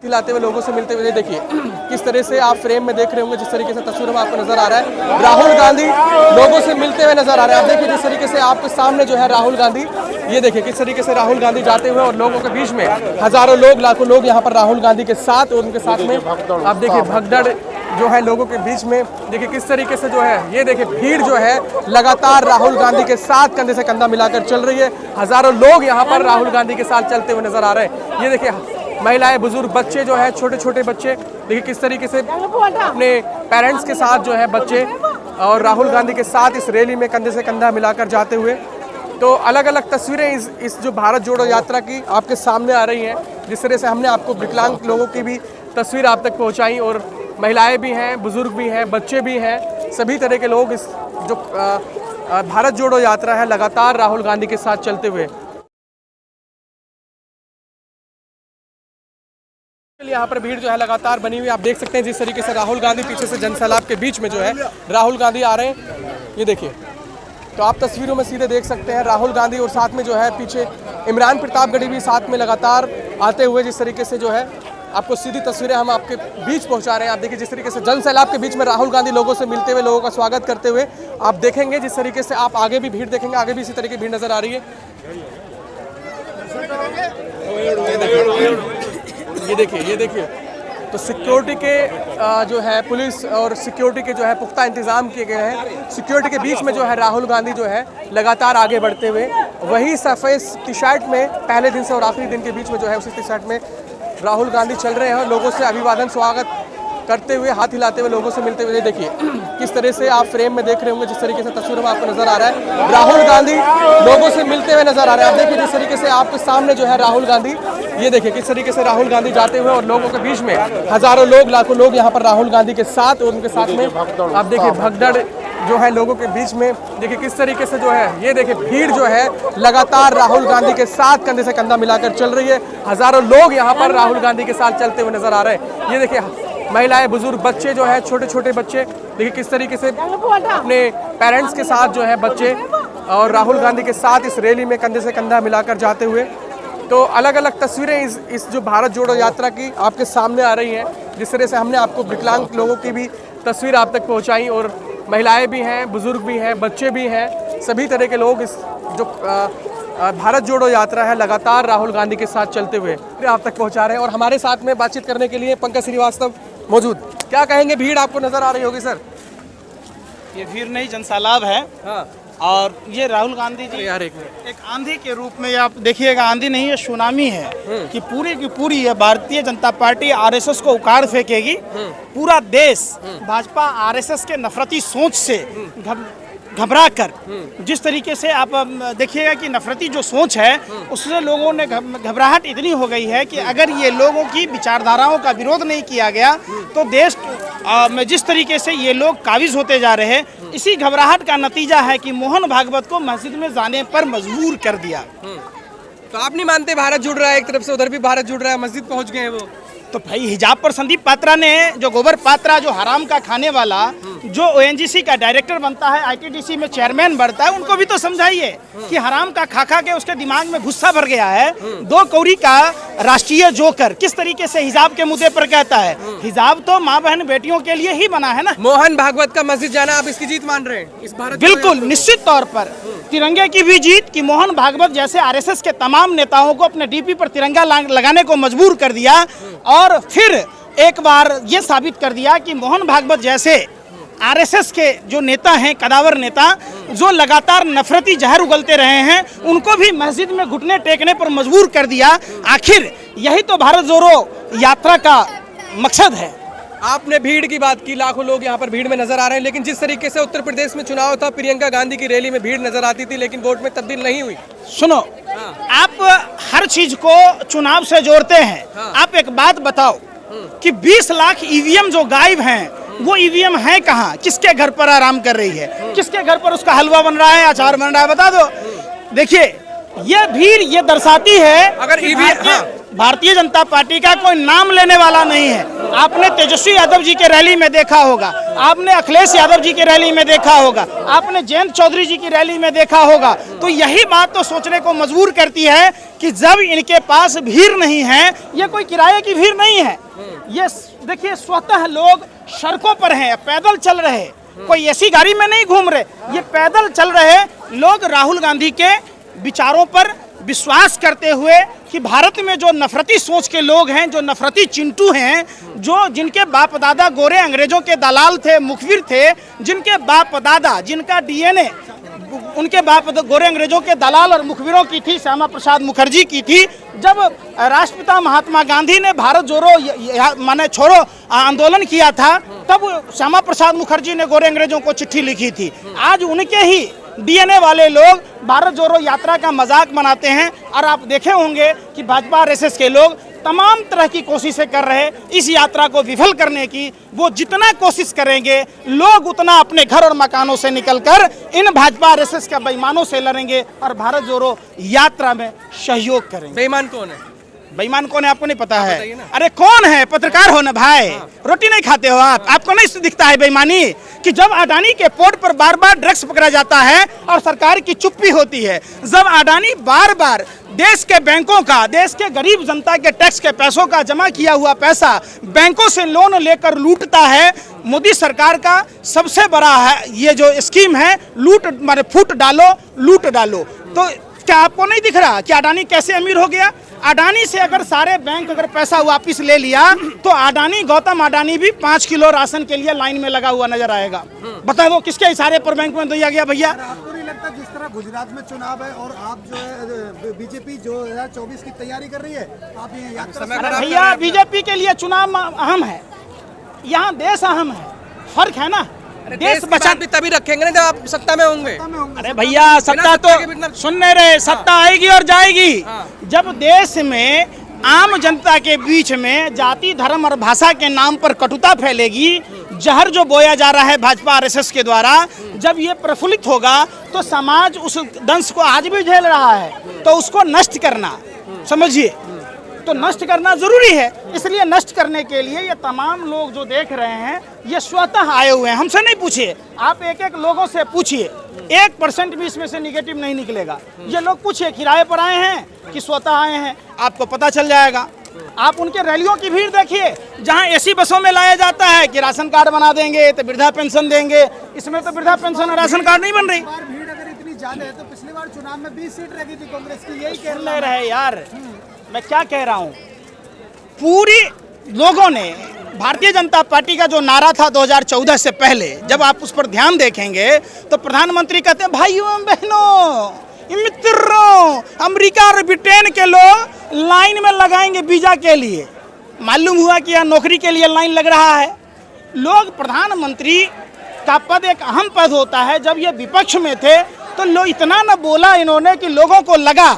दिलाते हुए लोगों से मिलते हुए देखिए किस तरह से आप फ्रेम में देख रहे होंगे, जिस तरीके से तस्वीर में आपको नजर आ रहा है राहुल गांधी लोगों से मिलते हुए नजर आ रहे हैं। आप देखिए जिस तरीके से आपके सामने जो है राहुल गांधी, ये देखिए किस तरीके से राहुल गांधी जाते हुए और लोगों के बीच में हजारों लोग लाखों लोग यहाँ पर राहुल गांधी के साथ और उनके साथ में आप देखिए भगदड़ जो है लोगों के बीच में। देखिए किस तरीके से जो है ये देखिए भीड़ जो है लगातार राहुल गांधी के साथ कंधे से कंधा मिलाकर चल रही है। हजारों लोग यहाँ पर राहुल गांधी के साथ चलते हुए नजर आ रहे हैं। ये देखिए महिलाएं, बुजुर्ग, बच्चे जो है, छोटे छोटे बच्चे देखिए किस तरीके से अपने पेरेंट्स के साथ जो है बच्चे और राहुल गांधी के साथ इस रैली में कंधे से कंधा मिलाकर जाते हुए। तो अलग अलग तस्वीरें इस जो भारत जोड़ो यात्रा की आपके सामने आ रही हैं। जिस तरह से हमने आपको विकलांग लोगों की भी तस्वीर आप तक पहुंचाई और महिलाएं भी हैं, बुजुर्ग भी हैं, बच्चे भी हैं, सभी तरह के लोग इस जो भारत जोड़ो यात्रा है लगातार राहुल गांधी के साथ चलते हुए। यहाँ पर भीड़ जो है लगातार बनी हुई, आप देख सकते हैं जिस तरीके से राहुल गांधी पीछे से जनसैलाब के बीच में जो है राहुल गांधी आ रहे हैं। ये देखिए तो आप तस्वीरों में सीधे देख सकते हैं राहुल गांधी और साथ में जो है पीछे इमरान प्रतापगढ़ी भी साथ में लगातार आते हुए। जिस तरीके से जो है आपको सीधी तस्वीरें हम आपके बीच पहुंचा रहे हैं। आप देखिए जिस तरीके से जनसैलाब के बीच में राहुल गांधी लोगों से मिलते हुए, लोगों का स्वागत करते हुए आप देखेंगे। जिस तरीके से आप आगे भी भीड़ देखेंगे, आगे भी इसी तरह की भीड़ नजर आ रही है। ये देखिए तो सिक्योरिटी के जो है पुलिस और सिक्योरिटी के जो है पुख्ता इंतजाम किए गए हैं। सिक्योरिटी के बीच में जो है राहुल गांधी जो है लगातार आगे बढ़ते हुए वही सफ़ेद टी शर्ट में पहले दिन से और आखिरी दिन के बीच में जो है उसी टी शर्ट में राहुल गांधी चल रहे हैं, लोगों से अभिवादन स्वागत करते हुए, हाथ हिलाते हुए, लोगों से मिलते हुए। देखिए किस तरह से आप फ्रेम में देख रहे होंगे, जिस तरीके से तस्वीर में आपको नजर आ रहा है राहुल गांधी लोगों से मिलते हुए नजर आ रहे हैं। आप देखिए जिस तरीके से आपके सामने जो है राहुल गांधी, ये देखिए किस तरीके से राहुल गांधी जाते हुए और लोगों के बीच में हजारों लोग लाखों लोग यहाँ पर राहुल गांधी के साथ और उनके साथ में आप देखिए भगदड़ जो है लोगों के बीच में। देखिए किस तरीके से जो है ये देखिए भीड़ जो है लगातार राहुल गांधी के साथ कंधे से कंधा मिलाकर चल रही है। हजारों लोग यहाँ पर राहुल गांधी के साथ चलते हुए नजर आ रहे हैं। ये देखिए महिलाएं, बुजुर्ग, बच्चे जो है, छोटे छोटे बच्चे देखिए किस तरीके से अपने पेरेंट्स के साथ जो है बच्चे और राहुल गांधी के साथ इस रैली में कंधे से कंधा मिलाकर जाते हुए। तो अलग अलग तस्वीरें इस जो भारत जोड़ो यात्रा की आपके सामने आ रही हैं। जिस तरह से हमने आपको विकलांग लोगों की भी तस्वीर आप तक पहुंचाई और महिलाएं भी हैं, बुजुर्ग भी हैं, बच्चे भी हैं, सभी तरह के लोग इस जो भारत जोड़ो यात्रा है लगातार राहुल गांधी के साथ चलते हुए आप तक पहुंचा रहे हैं। और हमारे साथ में बातचीत करने के लिए पंकज श्रीवास्तव मौजूद। क्या कहेंगे, भीड़ आपको नजर आ रही होगी सर? ये भीड़ नहीं, जनसैलाब है। हाँ। और ये राहुल गांधी जी यार एक आंधी के रूप में आप देखिएगा, आंधी नहीं है सुनामी है कि पूरी की पूरी ये भारतीय जनता पार्टी आरएसएस को उखाड़ फेंकेगी। पूरा देश भाजपा आरएसएस के नफरती सोच से घबरा कर, जिस तरीके से आप देखिएगा कि नफरती जो सोच है उससे लोगों ने घबराहट इतनी हो गई है कि अगर ये लोगों की विचारधाराओं का विरोध नहीं किया गया तो देश में जिस तरीके से ये लोग काबिज होते जा रहे हैं, इसी घबराहट का नतीजा है कि मोहन भागवत को मस्जिद में जाने पर मजबूर कर दिया। तो आप नहीं मानते भारत जुड़ रहा है, एक तरफ से उधर भी भारत जुड़ रहा है, मस्जिद पहुंच गए हैं वो? तो भाई हिजाब पर संदीप पात्रा ने, जो गोबर पात्रा जो हराम का खाने वाला, जो ओएनजीसी का डायरेक्टर बनता है, आईटीडीसी में चेयरमैन बनता है, उनको भी तो समझाइए कि हराम का खा के उसके दिमाग में गुस्सा भर गया है। 2 कौड़ी का राष्ट्रीय जोकर किस तरीके से हिजाब के मुद्दे पर कहता है। हिजाब तो माँ बहन बेटियों के लिए ही बना है ना। मोहन भागवत का मस्जिद जाना आप इसकी जीत मान रहे हैं इस भारत? बिल्कुल, निश्चित तौर पर तिरंगे की भी जीत कि मोहन भागवत जैसे आरएसएस के तमाम नेताओं को अपने डीपी पर तिरंगा लगाने को मजबूर कर दिया और फिर एक बार ये साबित कर दिया कि मोहन भागवत जैसे आरएसएस के जो नेता हैं, कदावर नेता, जो लगातार नफरती जहर उगलते रहे हैं, उनको भी मस्जिद में घुटने टेकने पर मजबूर कर दिया। आखिर यही तो भारत जोड़ो यात्रा का मकसद है। आपने भीड़ की बात की, लाखों लोग यहाँ पर भीड़ में नजर आ रहे हैं, लेकिन जिस तरीके से उत्तर प्रदेश में चुनाव था, प्रियंका गांधी की रैली में भीड़ नजर आती थी, लेकिन वोट में तब्दील नहीं हुई। सुनो, आप हर चीज को चुनाव से जोड़ते हैं। आप एक बात बताओ कि 20 लाख ईवीएम जो गायब हैं, वो ईवीएम है कहाँ? किसके घर पर आराम कर रही है? किसके घर पर उसका हलवा बन रहा है, अचार बन रहा है? बता दो। देखिए ये भीड़ ये दर्शाती है अगर भारतीय जनता पार्टी का कोई नाम लेने वाला नहीं है। आपने तेजस्वी यादव जी के रैली में देखा होगा, आपने अखिलेश यादव जी की रैली में देखा होगा, आपने जयंत चौधरी जी की रैली में देखा होगा। तो यही बात तो सोचने को मजबूर करती है कि जब इनके पास भीड़ नहीं है, ये कोई किराए की भीड़ नहीं है, ये देखिए स्वतः लोग सड़कों पर हैं, पैदल चल रहे, कोई ऐसी गाड़ी में नहीं घूम रहे, ये पैदल चल रहे लोग राहुल गांधी के विचारों पर विश्वास करते हुए कि भारत में जो नफरती सोच के लोग हैं, जो नफरती चिंटू हैं, जो जिनके बाप दादा गोरे अंग्रेजों के दलाल थे, मुखबिर थे, जिनके बाप दादा, जिनका डीएनए उनके बाप गोरे अंग्रेजों के दलाल और मुखबिरों की थी, श्यामा प्रसाद मुखर्जी की थी। जब राष्ट्रपिता महात्मा गांधी ने भारत जोड़ो माने छोड़ो आंदोलन किया था, तब श्यामा प्रसाद मुखर्जी ने गोरे अंग्रेजों को चिट्ठी लिखी थी। आज उनके ही डीएनए वाले लोग भारत जोड़ो यात्रा का मजाक बनाते हैं। और आप देखे होंगे कि भाजपा आरएसएस के लोग तमाम तरह की कोशिशें कर रहे हैं इस यात्रा को विफल करने की। वो जितना कोशिश करेंगे, लोग उतना अपने घर और मकानों से निकलकर इन भाजपा आरएसएस के बेईमानों से लड़ेंगे और भारत जोड़ो यात्रा में सहयोग करेंगे। बेईमान कौन है? बेईमान कौन है आपको नहीं पता है? अरे कौन है? पत्रकार हो ना भाई, रोटी नहीं खाते हो आप? आपको नहीं दिखता है बेईमानी कि जब अडानी के पोर्ट पर बार बार ड्रग्स पकड़ा जाता है और सरकार की चुप्पी होती है, जब अडानी बार बार देश के बैंकों का, देश के गरीब जनता के टैक्स के पैसों का जमा किया हुआ पैसा बैंकों से लोन लेकर लूटता है, मोदी सरकार का सबसे बड़ा है ये जो स्कीम है, लूट माने फूट डालो लूट डालो। तो क्या आपको नहीं दिख रहा कि अडानी कैसे अमीर हो गया? अडानी से अगर सारे बैंक अगर पैसा वापस ले लिया तो अडानी, गौतम अडानी भी 5 किलो राशन के लिए लाइन में लगा हुआ नजर आएगा। बता दो किसके इशारे पर बैंक में दिया गया भैया? आपको नहीं लगता जिस तरह गुजरात में चुनाव है और आप जो है बीजेपी 2024 की तैयारी कर रही है, आप ये यात्रा? भैया बीजेपी के लिए चुनाव अहम है, यहाँ देश अहम है, फर्क है ना। देश बचा भी तभी रखेंगे ना जब आप सत्ता में होंगे। अरे भैया सत्ता तो सुन नहीं रहे, सत्ता आएगी और जाएगी। जब देश में आम जनता के बीच में जाति धर्म और भाषा के नाम पर कटुता फैलेगी, जहर जो बोया जा रहा है भाजपा आरएसएस के द्वारा, जब ये प्रफुल्लित होगा तो समाज उस दंश को आज भी झेल रहा है, तो उसको नष्ट करना, समझिए, तो नष्ट करना जरूरी है। इसलिए नष्ट करने के लिए ये तमाम लोग जो देख रहे हैं ये स्वतः आए हुए हैं, हमसे नहीं पूछिए, आप एक एक लोगों से पूछिए, 1% भी इसमें से निगेटिव नहीं निकलेगा। ये लोग पूछिए किराए पर आए हैं कि स्वतः आए हैं, आपको पता चल जाएगा। आप उनके रैलियों की भीड़ देखिए, जहां एसी बसों में लाया जाता है कि राशन कार्ड बना देंगे तो वृद्धा पेंशन देंगे, इसमें तो वृद्धा पेंशन और राशन कार्ड नहीं बन रही। भीड़ अगर इतनी ज्यादा है तो पिछली बार चुनाव में 20 सीट रही थी कांग्रेस की, यही कह ले रहे यार, मैं क्या कह रहा हूँ, पूरी लोगों ने भारतीय जनता पार्टी का जो नारा था 2014 से पहले, जब आप उस पर ध्यान देखेंगे तो प्रधानमंत्री कहते हैं भाइयों बहनों मित्रों, अमेरिका और ब्रिटेन के लोग लाइन में लगाएंगे वीजा के लिए। मालूम हुआ कि यह नौकरी के लिए लाइन लग रहा है। लोग, प्रधानमंत्री का पद एक अहम पद होता है। जब ये विपक्ष में थे तो लोग इतना न बोला इन्होंने कि लोगों को लगा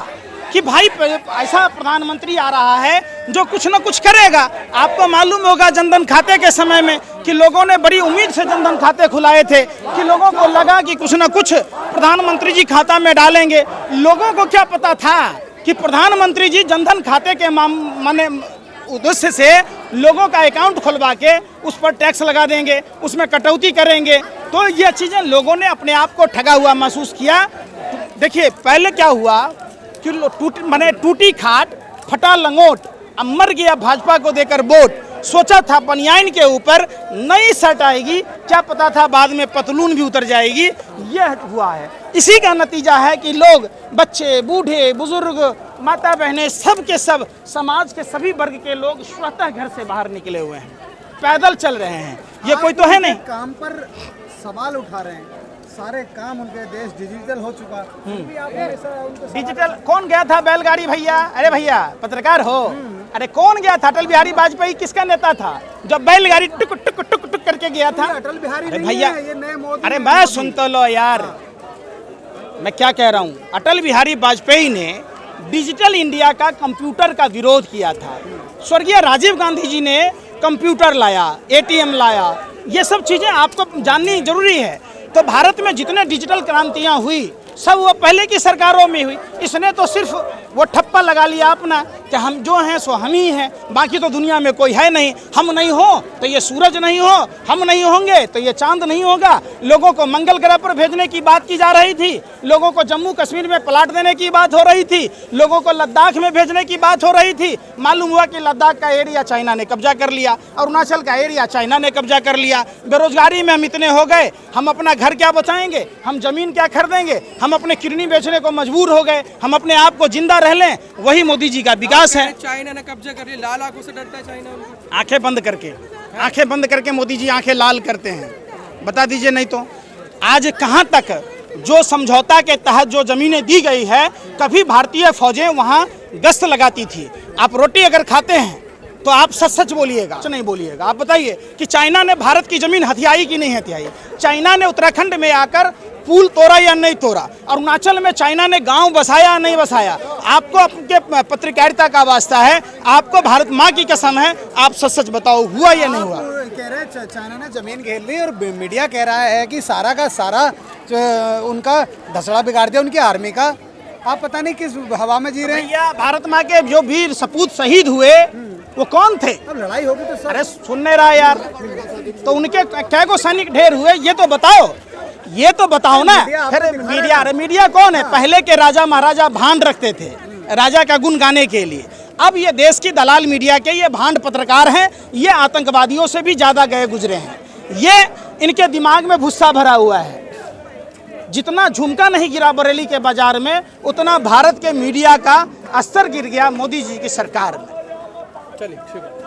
कि भाई ऐसा प्रधानमंत्री आ रहा है जो कुछ न कुछ करेगा। आपको मालूम होगा जनधन खाते के समय में कि लोगों ने बड़ी उम्मीद से जनधन खाते खुलाए थे कि लोगों को लगा कि कुछ न कुछ प्रधानमंत्री जी खाता में डालेंगे। लोगों को क्या पता था कि प्रधानमंत्री जी जनधन खाते के माने उद्देश्य से लोगों का अकाउंट खुलवा के उस पर टैक्स लगा देंगे, उसमें कटौती करेंगे। तो ये चीज़ें लोगों ने अपने आप को ठगा हुआ महसूस किया। देखिए पहले क्या हुआ कि टूटी खाट फटा लंगोट, अब मर गया भाजपा को देकर वोट। सोचा था बनियाइन के ऊपर नई शर्ट आएगी, क्या पता था बाद में पतलून भी उतर जाएगी। यह हुआ है, इसी का नतीजा है कि लोग, बच्चे, बूढ़े, बुजुर्ग, माता बहनें, सब के सब, समाज के सभी वर्ग के लोग स्वतः घर से बाहर निकले हुए हैं, पैदल चल रहे हैं। ये कोई तो है नहीं। काम पर सवाल उठा रहे हैं, सारे काम उनके देश डिजिटल हो चुका, फिर भी आप डिजिटल कौन गया था बैलगाड़ी भैया? अरे भैया पत्रकार हो, अरे कौन गया था? अटल बिहारी वाजपेयी किसका नेता था जो बैलगाड़ी टुक टुक टुक टुक करके गया था? अटल बिहारी अरे नहीं भैया, है, ये नए मोदी। अरे मैं सुन तो लो यार, मैं क्या कह रहा हूँ। अटल बिहारी वाजपेयी ने डिजिटल इंडिया का कंप्यूटर का विरोध किया था। स्वर्गीय राजीव गांधी जी ने कंप्यूटर लाया, एटीएम लाया। ये सब चीज़ें आपको जाननी जरूरी है। तो भारत में जितने डिजिटल क्रांतियाँ हुई सब वो पहले की सरकारों में हुई। इसने तो सिर्फ वो ठप्पा लगा लिया अपना कि हम जो हैं सो हम ही हैं, बाकी तो दुनिया में कोई है नहीं। हम नहीं हो तो ये सूरज नहीं हो, हम नहीं होंगे तो ये चांद नहीं होगा। लोगों को मंगल ग्रह पर भेजने की बात की जा रही थी, लोगों को जम्मू कश्मीर में प्लाट देने की बात हो रही थी, लोगों को लद्दाख में भेजने की बात हो रही थी। मालूम हुआ कि लद्दाख का एरिया चाइना ने कब्जा कर लिया, अरुणाचल का एरिया चाइना ने कब्जा कर लिया। बेरोजगारी में हम इतने हो गए, हम अपना घर क्या बचाएंगे, हम जमीन क्या खरीदेंगे, हम अपने किडनी बेचने को मजबूर हो गए, हम अपने आप को जिंदा रह लें। वही मोदी जी का विकास है। चाइना ने कब्जा कर लिया, लाल आंखों से डरता है चाइना उनको। आंखें बंद करके मोदी जी आंखें लाल करते हैं। बता दीजिए, नहीं तो आज कहां तक जो समझौता के तहत जो जमीनें दी गई है, कभी भारतीय फौजें वहां गश्त लगाती थी। आप रोटी अगर खाते हैं तो आप सच बोलिएगा, नहीं बोलिएगा। आप बताइए कि चाइना ने भारत की जमीन हथियाई कि नहीं हथियाई? चाइना ने उत्तराखंड में आकर पुल तोड़ा या नहीं तोड़ा? अरुणाचल में चाइना ने गांव बसाया या नहीं बसाया? आपको अपने पत्रकारिता का वास्ता है, आपको भारत माँ की कसम है, आप सच बताओ, हुआ या नहीं हुआ? कह रहे हैं चाइना ने जमीन घेर ली और मीडिया कह रहा है कि सारा का सारा उनका धसड़ा बिगाड़ दिया उनकी आर्मी का। आप पता नहीं किस हवा में जी रहे हैं। भैया, भारत माँ के जो वीर सपूत शहीद हुए वो कौन थे? अब लड़ाई होगी तो अरे सुन नहीं रहा यार, तो उनके क्या को सैनिक ढेर हुए ये तो बताओ, ये तो बताओ ना। फिर मीडिया कौन है? पहले के राजा महाराजा भांड रखते थे राजा का गुण गाने के लिए। अब ये देश की दलाल मीडिया के ये भांड पत्रकार हैं, ये आतंकवादियों से भी ज्यादा गए गुजरे हैं। ये इनके दिमाग में भुस्सा भरा हुआ है। जितना झुमका नहीं गिरा बरेली के बाजार में, उतना भारत के मीडिया का स्तर गिर गया मोदी जी की सरकार में। चलिए ठीक है।